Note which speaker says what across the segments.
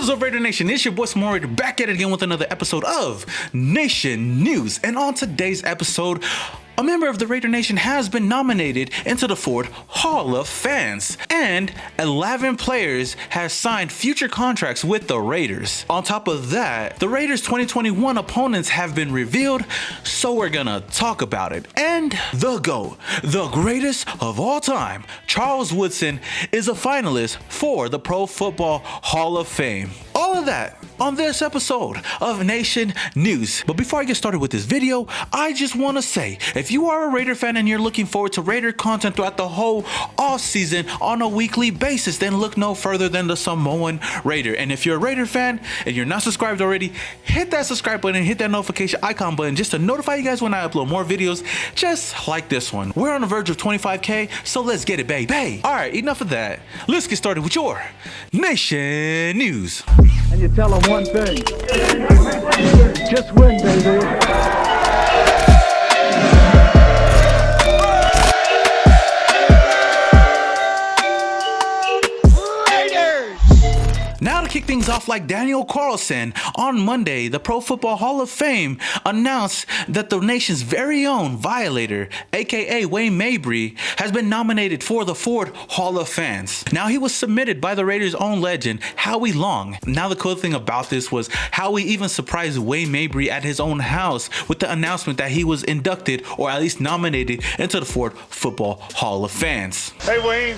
Speaker 1: What's up, Raider Nation? It's your boy Raider back at it again with another episode of Nation News. And on today's episode, a member of the Raider Nation has been nominated into the Ford Hall of Fans, and 11 players have signed future contracts with the Raiders. On top of that, the Raiders 2021 opponents have been revealed, so we're gonna talk about it. And the GOAT, the greatest of all time, Charles Woodson, is a finalist for the Pro Football Hall of Fame. All of that on this episode of Nation News. But before I get started with this video, I just want to say, if you are a Raider fan and you're looking forward to Raider content throughout the whole off season on a weekly basis, then look no further than the Samoan Raider. And if you're a Raider fan and you're not subscribed already, hit that subscribe button and hit that notification icon button just to notify you guys when I upload more videos just like this one. We're on the verge of 25K, so let's get it, baby. All right, enough of that. Let's get started with your Nation News.
Speaker 2: And you tell them one thing, just win, baby.
Speaker 1: Now to kick things off like Daniel Carlson, on Monday, the Pro Football Hall of Fame announced that the nation's very own Violator, aka Wayne Mabry, has been nominated for the Ford Hall of Fans. Now, he was submitted by the Raiders' own legend, Howie Long. Now, the cool thing about this was Howie even surprised Wayne Mabry at his own house with the announcement that he was inducted, or at least nominated, into the Ford Football Hall of Fans.
Speaker 3: Hey, Wayne,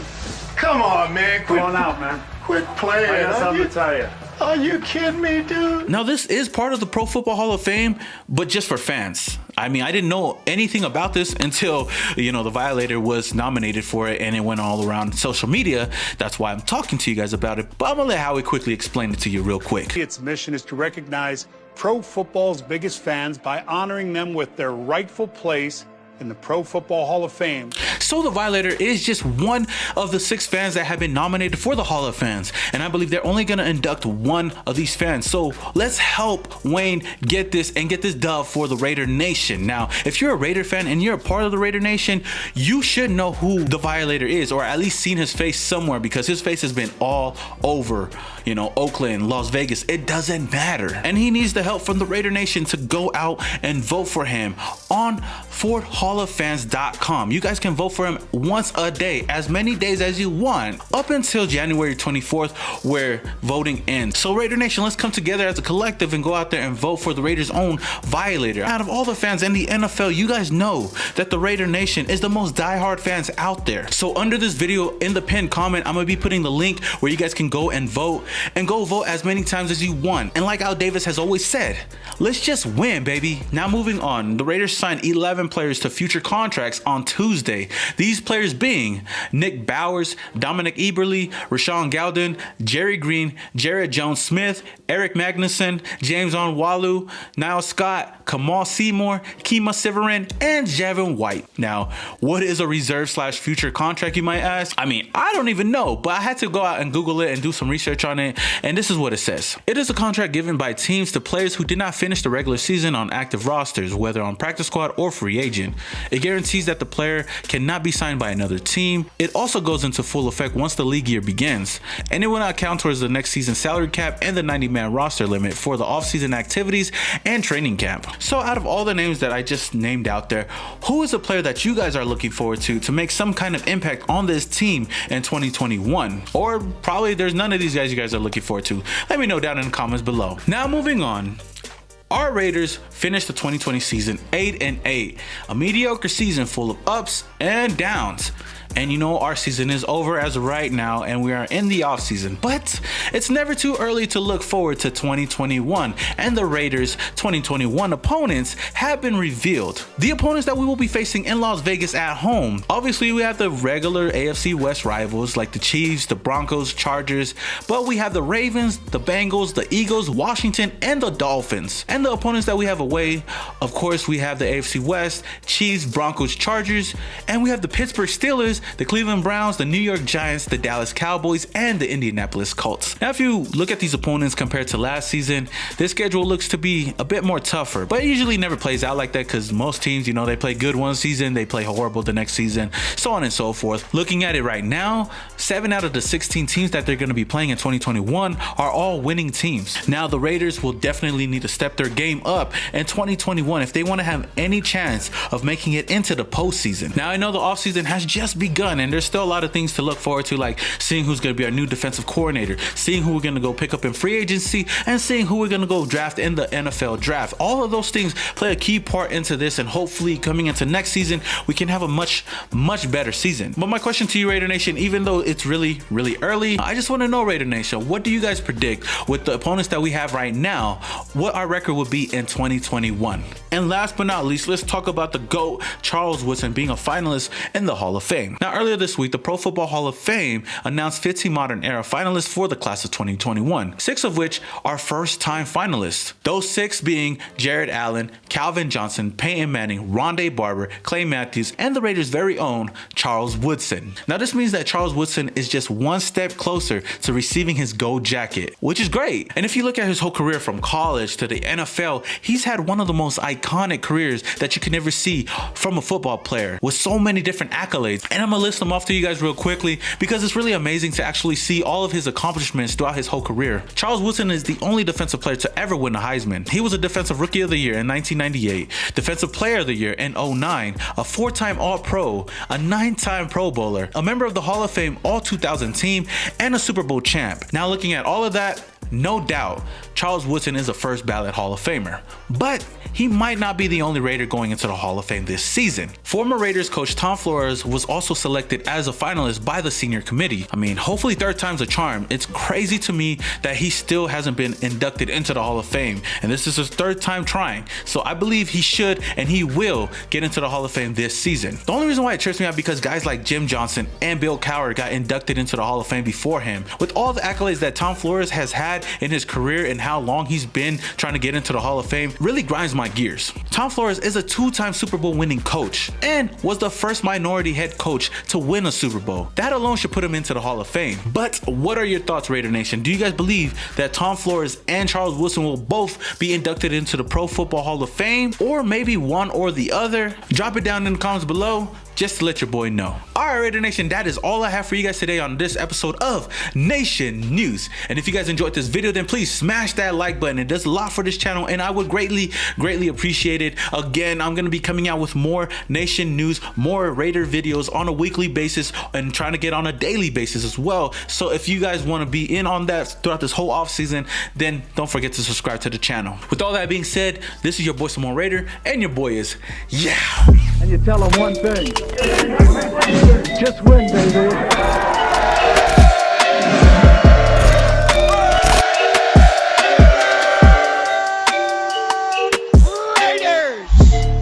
Speaker 3: come on, man.
Speaker 2: Come on out, man.
Speaker 3: Quit playing.
Speaker 2: I got something to tell you.
Speaker 3: Are you kidding me, dude?
Speaker 1: Now, this is part of the Pro Football Hall of Fame, but just for fans. I mean, I didn't know anything about this until, the Violator was nominated for it and it went all around social media. That's why I'm talking to you guys about it. But I'm going to let Howie quickly explain it to you real quick.
Speaker 3: Its mission is to recognize pro football's biggest fans by honoring them with their rightful place in the Pro Football Hall of Fame.
Speaker 1: So the Violator is just one of the 6 fans that have been nominated for the Hall of Fans, and I believe they're only going to induct one of these fans. So let's help Wayne get this and get this dub for the Raider Nation. Now, if you're a Raider fan and you're a part of the Raider Nation, you should know who the Violator is, or at least seen his face somewhere, because his face has been all over, Oakland, Las Vegas. It doesn't matter. And he needs the help from the Raider Nation to go out and vote for him on FordHallOfFans.com. You guys can vote for him once a day, as many days as you want, up until January 24th, where voting ends. So Raider Nation, let's come together as a collective and go out there and vote for the Raiders' own Violator. Out of all the fans in the NFL, you guys know that the Raider Nation is the most diehard fans out there. So under this video, in the pinned comment, I'm gonna be putting the link where you guys can go and vote, and go vote as many times as you want. And like Al Davis has always said, let's just win, baby. Now moving on, the Raiders signed 11 players to future contracts on Tuesday. These players being Nick Bowers, Dominic Eberle, Rashawn Gowden, Jerry Green, Jared Jones-Smith, Eric Magnuson, James Onwalu, Niall Scott, Kamal Seymour, Kima Siverin, and Javin White. Now, what is a reserve/future contract, you might ask? I mean, I don't even know, but I had to go out and Google it and do some research on it, and this is what it says. It is a contract given by teams to players who did not finish the regular season on active rosters, whether on practice squad or free agent. It guarantees that the player cannot be signed by another team. It also goes into full effect once the league year begins, and it will not count towards the next season's salary cap and the 90-man roster limit for the off-season activities and training camp. So out of all the names that I just named out there, who is a player that you guys are looking forward to make some kind of impact on this team in 2021? Or probably there's none of these guys you guys are looking forward to. Let me know down in the comments below. Now moving on. Our Raiders finished the 2020 season 8-8, a mediocre season full of ups and downs. And our season is over as of right now, and we are in the off season, but it's never too early to look forward to 2021, and the Raiders 2021 opponents have been revealed. The opponents that we will be facing in Las Vegas at home. Obviously, we have the regular AFC West rivals like the Chiefs, the Broncos, Chargers, but we have the Ravens, the Bengals, the Eagles, Washington, and the Dolphins. And the opponents that we have away, of course, we have the AFC West, Chiefs, Broncos, Chargers, and we have the Pittsburgh Steelers the Cleveland Browns, the New York Giants, the Dallas Cowboys, and the Indianapolis Colts. Now, if you look at these opponents compared to last season, this schedule looks to be a bit more tougher, but it usually never plays out like that because most teams, you know, they play good one season, they play horrible the next season, so on and so forth. Looking at it right now, 7 out of the 16 teams that they're going to be playing in 2021 are all winning teams. Now, the Raiders will definitely need to step their game up in 2021 if they want to have any chance of making it into the postseason. Now, I know the offseason has just begun and there's still a lot of things to look forward to, like seeing who's going to be our new defensive coordinator, seeing who we're going to go pick up in free agency, and seeing who we're going to go draft in the NFL draft. All of those things play a key part into this, and hopefully coming into next season, we can have a much better season. But my question to you, Raider Nation, even though it's really early, I just want to know, Raider Nation, what do you guys predict with the opponents that we have right now, what our record will be in 2021? And last but not least, let's talk about the GOAT, Charles Woodson, being a finalist in the Hall of Fame. Now, earlier this week, the Pro Football Hall of Fame announced 15 modern era finalists for the class of 2021, 6 of which are first-time finalists. Those 6 being Jared Allen, Calvin Johnson, Peyton Manning, Rondé Barber, Clay Matthews, and the Raiders' very own Charles Woodson. Now, this means that Charles Woodson is just one step closer to receiving his gold jacket, which is great. And if you look at his whole career from college to the NFL, he's had one of the most iconic careers that you can ever see from a football player, with so many different accolades. And I'm gonna list them off to you guys real quickly because it's really amazing to actually see all of his accomplishments throughout his whole career. Charles Woodson is the only defensive player to ever win the Heisman. He was a Defensive Rookie of the Year in 1998, Defensive Player of the Year in 2009, a 4-time All-Pro, a 9-time Pro Bowler, a member of the Hall of Fame All-2000 team, and a Super Bowl champ. Now, looking at all of that, no doubt, Charles Woodson is a first ballot Hall of Famer, but he might not be the only Raider going into the Hall of Fame this season. Former Raiders coach Tom Flores was also selected as a finalist by the senior committee. I mean, hopefully third time's a charm. It's crazy to me that he still hasn't been inducted into the Hall of Fame, and this is his 3rd time trying. So I believe he should and he will get into the Hall of Fame this season. The only reason why it trips me out because guys like Jim Johnson and Bill Cowher got inducted into the Hall of Fame before him. With all the accolades that Tom Flores has had in his career and how long he's been trying to get into the Hall of Fame, really grinds my gears. Tom Flores is a 2-time Super Bowl winning coach and was the first minority head coach to win a Super Bowl. That alone should put him into the Hall of Fame. But what are your thoughts, Raider Nation? Do you guys believe that Tom Flores and Charles Woodson will both be inducted into the Pro Football Hall of Fame, or maybe one or the other? Drop it down in the comments below just to let your boy know. Alright, Raider Nation, that is all I have for you guys today on this episode of Nation News. And if you guys enjoyed this video, then please smash that like button. It does a lot for this channel and I would greatly appreciate it. Again, I'm going to be coming out with more Nation News, more Raider videos on a weekly basis and trying to get on a daily basis as well. So if you guys want to be in on that throughout this whole off season, then don't forget to subscribe to the channel. With all that being said, this is your boy Simone Raider and your boy is
Speaker 2: And you tell them one thing. Just win, baby.